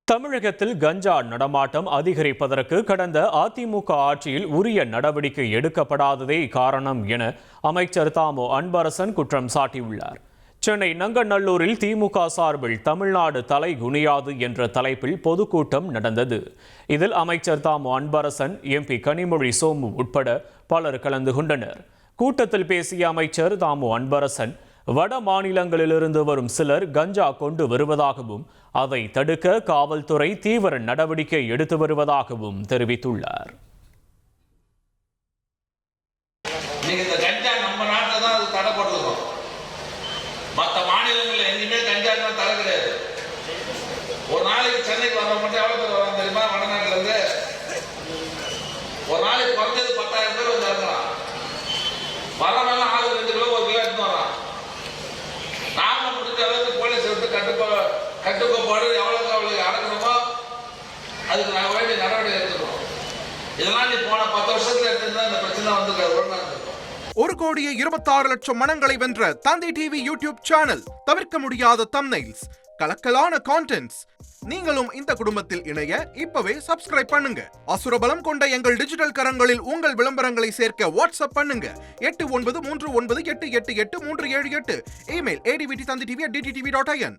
தமிழகத்தில் கஞ்சா நடமாட்டம் அதிகரிப்பதற்கு கடந்த அதிமுக ஆட்சியில் உரிய நடவடிக்கை எடுக்கப்படாததே காரணம் என அமைச்சர் தாமோ அன்பரசன் குற்றம் சாட்டியுள்ளார். சென்னை நங்கநல்லூரில் திமுக சார்பில் தமிழ்நாடு தலை குனியாது என்ற தலைப்பில் பொதுக்கூட்டம் நடந்தது. இதில் அமைச்சர் தாமோ அன்பரசன், எம்பி கனிமொழி சோமு உட்பட பலர் கலந்து கொண்டனர். கூட்டத்தில் பேசிய அமைச்சர் தாமோ அன்பரசன், வட மாநிலங்களிலிருந்து வரும் சிலர் கஞ்சா கொண்டு வருவதாகவும் அதை தடுக்க காவல்துறை தீவிர நடவடிக்கை எடுத்து வருவதாகவும் தெரிவித்துள்ளார். மற்ற மாநிலங்களில் எங்கேயுமே கஞ்சா தர கிடையாது. ஒரு நாளைக்கு சென்னைக்கு வர மட்டும் எவ்வளவு பேர் வராங்க தெரியுமா? வடநாட்டுல இருந்து ஒரு நாளைக்கு குறைஞ்சது 10,000 பேர் வந்து இறங்கலாம். வரவெல்லாம் 2 கிலோ 1 கிலோ எடுத்து வரான். நாம முடிஞ்ச அளவுக்கு போலீஸ் எடுத்து கட்டுக்கோப்பாடு எவ்வளவுக்கு அவளுக்கு அடக்கணுமோ அதுக்கு நாங்கள் வேண்டிய நடவடிக்கை எடுத்துக்கிறோம். இதெல்லாம் நீ போன 10 வருஷத்துல எடுத்துருந்தா இந்த பிரச்சனை வந்து ஒழுங்கா இருந்திருக்கும். 1,26,00,000 மனங்களை வென்ற தந்தி டிவி யூடியூப் சேனல். தவிர்க்க முடியாத தம்ப்நெயில்ஸ், கலக்கலான கான்டென்ட்ஸ். நீங்களும் இந்த குடும்பத்தில் இணைய இப்பவே சப்ஸ்கிரைப் பண்ணுங்க. அசுரபலம் கொண்ட எங்கள் டிஜிட்டல் கரங்களில் உங்கள் விளம்பரங்களை சேர்க்க வாட்ஸ்அப் பண்ணுங்க. 8939888838. Email advttv@dttv.in.